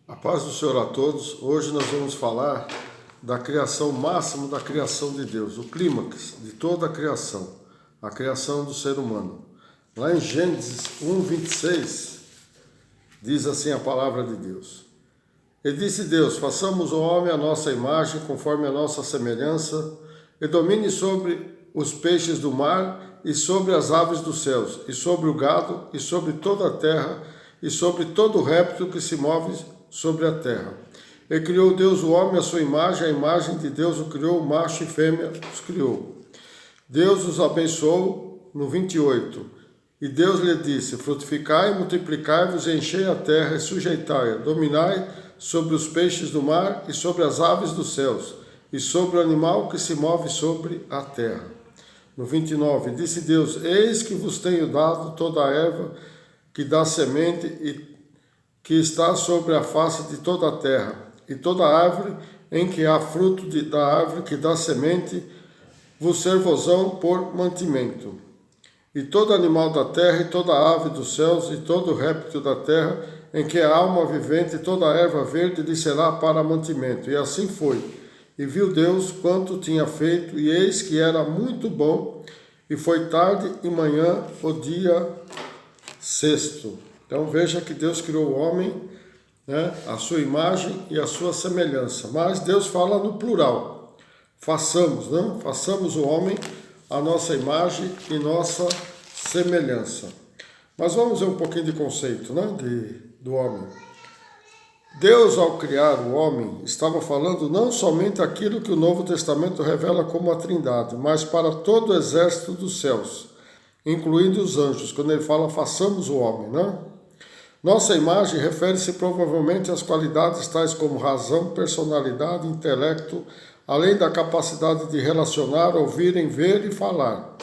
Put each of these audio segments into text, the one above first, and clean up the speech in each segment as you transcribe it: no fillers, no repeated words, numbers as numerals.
A paz do Senhor a todos. Hoje nós vamos falar da criação máxima da criação de Deus, o clímax de toda a criação do ser humano. Lá em Gênesis 1:26, diz assim a palavra de Deus. E disse Deus: façamos o homem à nossa imagem, conforme a nossa semelhança, e domine sobre os peixes do mar, e sobre as aves dos céus, e sobre o gado, e sobre toda a terra, e sobre todo o réptil que se move sobre a terra. E criou Deus o homem à sua imagem, a imagem de Deus o criou, macho e fêmea os criou. Deus os abençoou no 28. E Deus lhe disse: frutificai, multiplicai-vos, e enchei a terra, e sujeitai-a, dominai sobre os peixes do mar, e sobre as aves dos céus, e sobre o animal que se move sobre a terra. No 29, disse Deus: eis que vos tenho dado toda a erva que dá semente e que está sobre a face de toda a terra, e toda árvore em que há fruto da árvore que dá semente, vos servosão por mantimento. E todo animal da terra, e toda ave dos céus, e todo réptil da terra, em que há alma vivente, e toda erva verde lhe será para mantimento. E assim foi. E viu Deus quanto tinha feito, e eis que era muito bom, e foi tarde e manhã o dia sexto. Então veja que Deus criou o homem, a sua imagem e a sua semelhança. Mas Deus fala no plural. Façamos o homem a nossa imagem e nossa semelhança. Mas vamos ver um pouquinho de conceito, do homem. Deus, ao criar o homem, estava falando não somente aquilo que o Novo Testamento revela como a Trindade, mas para todo o exército dos céus, incluindo os anjos, quando ele fala façamos o homem, Nossa imagem refere-se provavelmente às qualidades tais como razão, personalidade, intelecto, além da capacidade de relacionar, ouvir, ver e falar.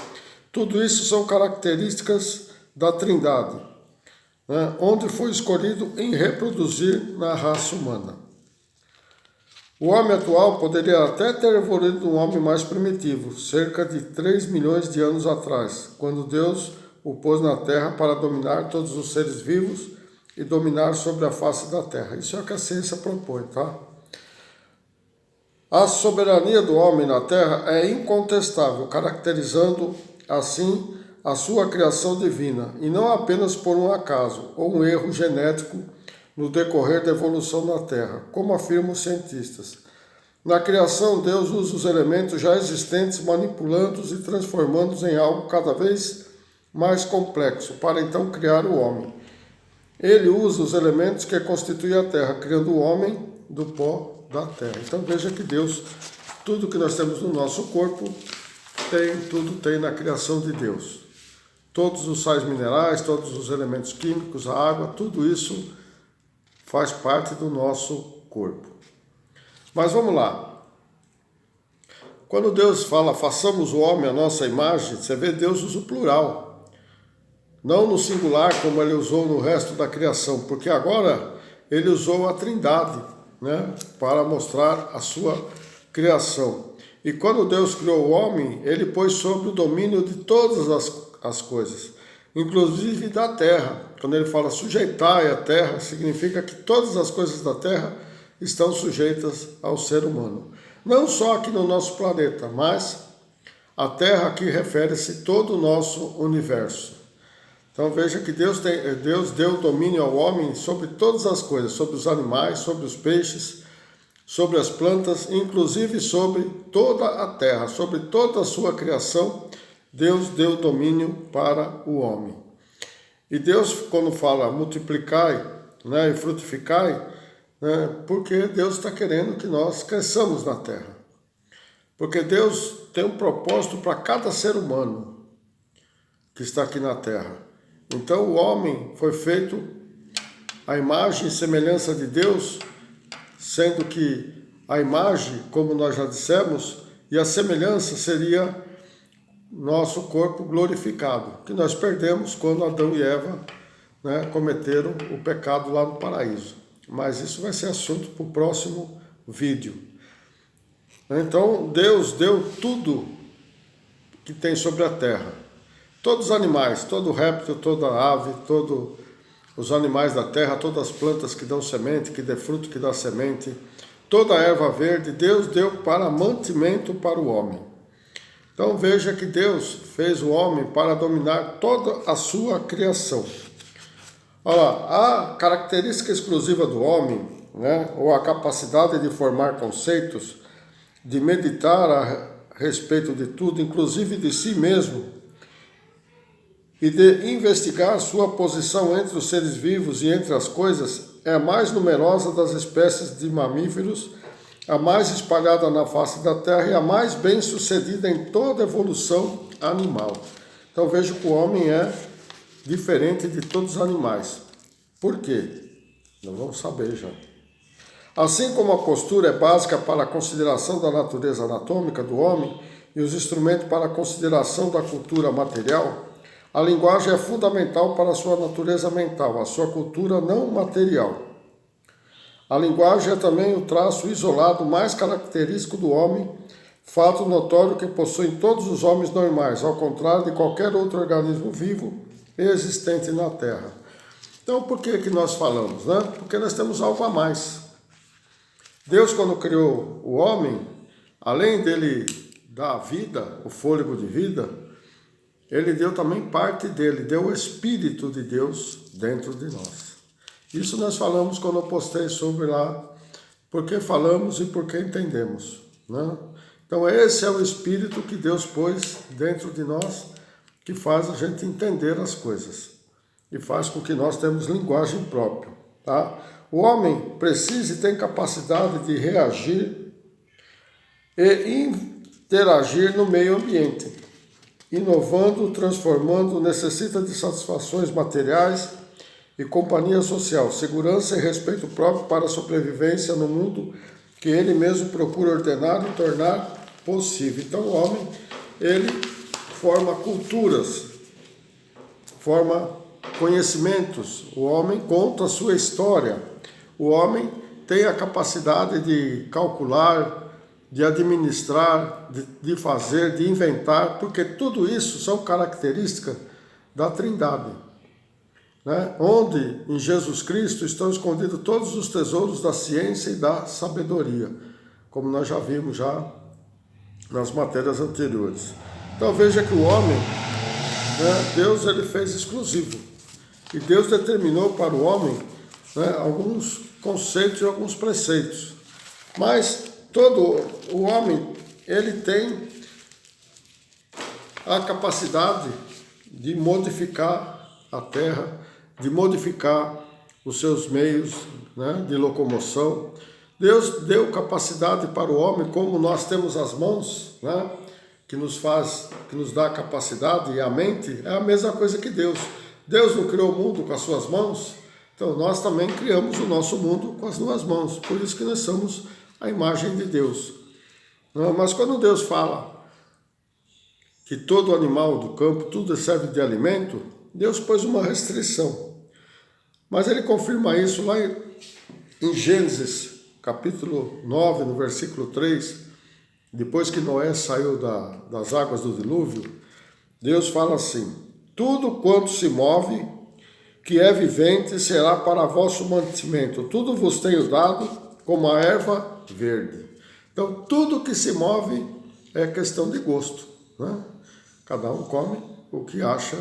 Tudo isso são características da Trindade, onde foi escolhido em reproduzir na raça humana. O homem atual poderia até ter evoluído um homem mais primitivo, cerca de 3 milhões de anos atrás, quando Deus o pôs na terra para dominar todos os seres vivos e dominar sobre a face da terra. Isso é o que a ciência propõe, A soberania do homem na terra é incontestável, caracterizando assim a sua criação divina, e não apenas por um acaso ou um erro genético no decorrer da evolução na terra, como afirmam os cientistas. Na criação, Deus usa os elementos já existentes, manipulando-os e transformando-os em algo cada vez mais complexo, para então criar o homem. Ele usa os elementos que constituem a terra, criando o homem do pó da terra. Então veja que Deus, tudo que nós temos no nosso corpo, tudo tem na criação de Deus. Todos os sais minerais, todos os elementos químicos, a água, tudo isso faz parte do nosso corpo. Mas vamos lá. Quando Deus fala, façamos o homem à nossa imagem, você vê Deus usa o plural. Não no singular, como ele usou no resto da criação, porque agora ele usou a Trindade, para mostrar a sua criação. E quando Deus criou o homem, ele pôs sob o domínio de todas as coisas, inclusive da terra. Quando ele fala sujeitai a terra, significa que todas as coisas da terra estão sujeitas ao ser humano. Não só aqui no nosso planeta, mas a terra aqui refere-se todo o nosso universo. Então veja que Deus deu domínio ao homem sobre todas as coisas, sobre os animais, sobre os peixes, sobre as plantas, inclusive sobre toda a terra, sobre toda a sua criação, Deus deu domínio para o homem. E Deus, quando fala multiplicai, e frutificai, porque Deus está querendo que nós cresçamos na terra. Porque Deus tem um propósito para cada ser humano que está aqui na terra. Então o homem foi feito à imagem e semelhança de Deus, sendo que a imagem, como nós já dissemos, e a semelhança seria nosso corpo glorificado, que nós perdemos quando Adão e Eva cometeram o pecado lá no paraíso. Mas isso vai ser assunto para o próximo vídeo. Então Deus deu tudo que tem sobre a terra. Todos os animais, todo réptil, toda ave, todo os animais da terra, todas as plantas que dão semente, que dê fruto, que dá semente, toda a erva verde, Deus deu para mantimento para o homem. Então veja que Deus fez o homem para dominar toda a sua criação. Olha lá, a característica exclusiva do homem, né, ou a capacidade de formar conceitos, de meditar a respeito de tudo, inclusive de si mesmo, e de investigar sua posição entre os seres vivos e entre as coisas, é a mais numerosa das espécies de mamíferos, a mais espalhada na face da terra e a mais bem-sucedida em toda a evolução animal. Então vejo que o homem é diferente de todos os animais. Por quê? Nós vamos saber já. Assim como a postura é básica para a consideração da natureza anatômica do homem e os instrumentos para a consideração da cultura material, a linguagem é fundamental para a sua natureza mental, a sua cultura não material. A linguagem é também o traço isolado mais característico do homem, fato notório que possuem todos os homens normais, ao contrário de qualquer outro organismo vivo existente na Terra. Então, por que nós falamos, né? Porque nós temos algo a mais. Deus, quando criou o homem, além dele dar a vida, o fôlego de vida, ele deu também parte dele, deu o Espírito de Deus dentro de nós. Isso nós falamos quando eu postei sobre lá, porque falamos e porque entendemos, né? Então esse é o Espírito que Deus pôs dentro de nós, que faz a gente entender as coisas e faz com que nós tenhamos linguagem própria, tá? O homem precisa e tem capacidade de reagir e interagir no meio ambiente, inovando, transformando, necessita de satisfações materiais e companhia social, segurança e respeito próprio para a sobrevivência no mundo que ele mesmo procura ordenar e tornar possível. Então o homem, ele forma culturas, forma conhecimentos, o homem conta a sua história, o homem tem a capacidade de calcular, de administrar, de fazer, de inventar, porque tudo isso são características da Trindade, né? Onde em Jesus Cristo estão escondidos todos os tesouros da ciência e da sabedoria, como nós já vimos já nas matérias anteriores. Então veja que o homem, né, Deus ele fez exclusivo, e Deus determinou para o homem, né, alguns conceitos e alguns preceitos, mas todo o homem ele tem a capacidade de modificar a terra, de modificar os seus meios, né, de locomoção. Deus deu capacidade para o homem, como nós temos as mãos, né, que nos dá a capacidade, e a mente é a mesma coisa que Deus. Deus não criou o mundo com as suas mãos, então nós também criamos o nosso mundo com as duas mãos, por isso que nós somos a imagem de Deus. Mas quando Deus fala que todo animal do campo, tudo serve de alimento, Deus pôs uma restrição. Mas ele confirma isso lá em Gênesis, capítulo 9, no versículo 3, depois que Noé saiu das águas do dilúvio, Deus fala assim: tudo quanto se move, que é vivente, será para vosso mantimento. Tudo vos tenho dado como a erva verde. Então, tudo que se move é questão de gosto, né? Cada um come o que acha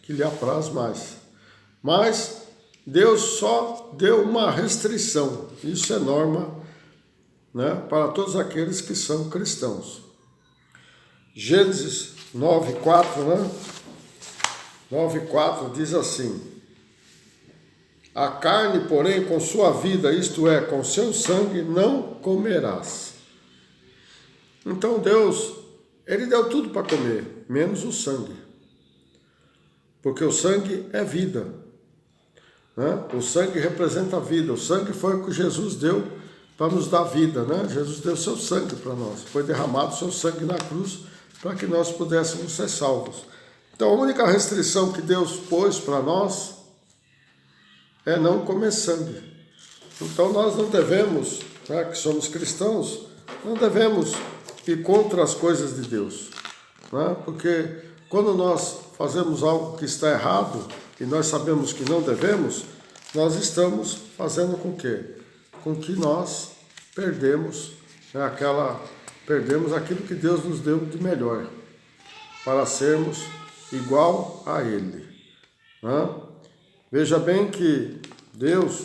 que lhe apraz mais. Mas Deus só deu uma restrição. Isso é norma, né, para todos aqueles que são cristãos. Gênesis 9:4, né? 9:4 diz assim: a carne, porém, com sua vida, isto é, com seu sangue, não comerás. Então Deus, ele deu tudo para comer, menos o sangue. Porque o sangue é vida, né? O sangue representa a vida. O sangue foi o que Jesus deu para nos dar vida, né? Jesus deu seu sangue para nós. Foi derramado seu sangue na cruz para que nós pudéssemos ser salvos. Então a única restrição que Deus pôs para nós é não comer sangue. Então nós não devemos, né, que somos cristãos, não devemos ir contra as coisas de Deus, né? Porque quando nós fazemos algo que está errado e nós sabemos que não devemos, nós estamos fazendo com que nós perdemos, né, perdemos aquilo que Deus nos deu de melhor, para sermos igual a Ele. Né? Veja bem que Deus,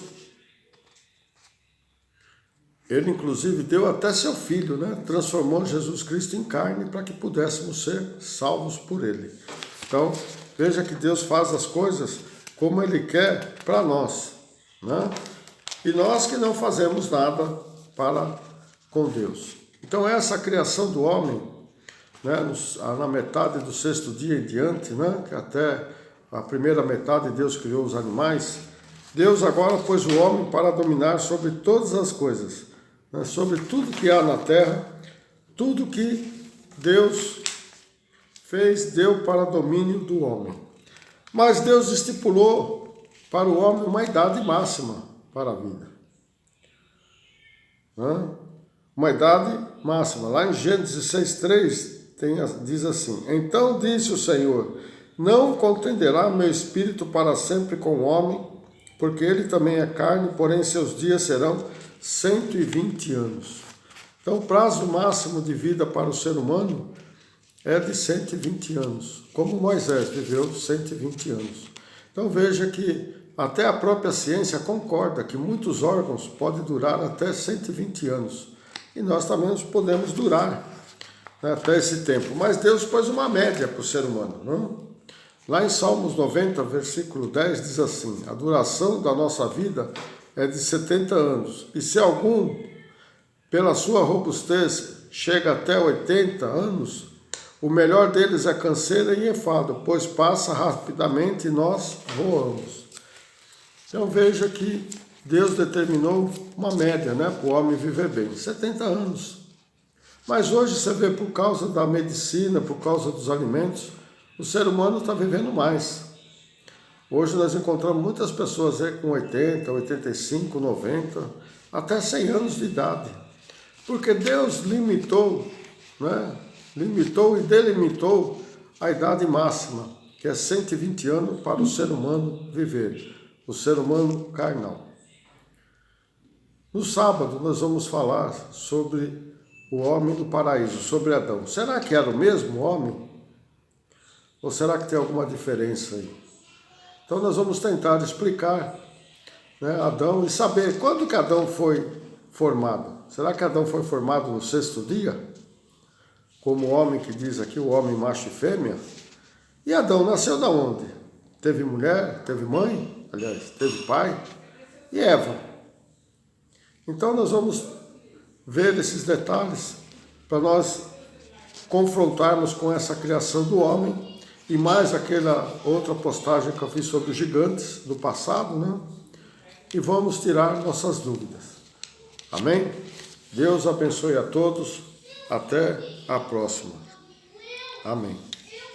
Ele inclusive deu até seu Filho, né? Transformou Jesus Cristo em carne para que pudéssemos ser salvos por Ele. Então, veja que Deus faz as coisas como Ele quer para nós, né? E nós que não fazemos nada para com Deus. Então, essa criação do homem, né, na metade do 6º dia em diante, né, que até a primeira metade Deus criou os animais, Deus agora pôs o homem para dominar sobre todas as coisas, né, sobre tudo que há na terra, tudo que Deus fez, deu para domínio do homem. Mas Deus estipulou para o homem uma idade máxima para a vida. Né? Uma idade máxima. Lá em Gênesis 6:3 diz assim: Então disse o Senhor, não contenderá meu espírito para sempre com o homem, porque ele também é carne, porém seus dias serão 120 anos. Então o prazo máximo de vida para o ser humano é de 120 anos, como Moisés viveu 120 anos. Então veja que até a própria ciência concorda que muitos órgãos podem durar até 120 anos. E nós também podemos durar, né, até esse tempo. Mas Deus pôs uma média para o ser humano. Não? Lá em Salmos 90, versículo 10, diz assim: a duração da nossa vida é de 70 anos. E se algum, pela sua robustez, chega até 80 anos, o melhor deles é canseira e enfado, pois passa rapidamente e nós voamos. Então veja que Deus determinou uma média, né, para o homem viver bem, 70 anos. Mas hoje você vê, por causa da medicina, por causa dos alimentos, o ser humano está vivendo mais. Hoje nós encontramos muitas pessoas aí com 80, 85, 90, até 100 anos de idade. Porque Deus limitou, né, limitou e delimitou a idade máxima, que é 120 anos para o ser humano viver, o ser humano carnal. No sábado nós vamos falar sobre o homem do paraíso, sobre Adão. Será que era o mesmo homem? Ou será que tem alguma diferença aí? Então nós vamos tentar explicar, né, Adão, e saber quando que Adão foi formado. Será que Adão foi formado no 6º dia? Como o homem que diz aqui, o homem macho e fêmea? E Adão nasceu da onde? Teve mulher, teve mãe, aliás, teve pai, e Eva. Então nós vamos ver esses detalhes para nós confrontarmos com essa criação do homem e mais aquela outra postagem que eu fiz sobre os gigantes do passado, né? E vamos tirar nossas dúvidas. Amém? Deus abençoe a todos. Até a próxima. Amém.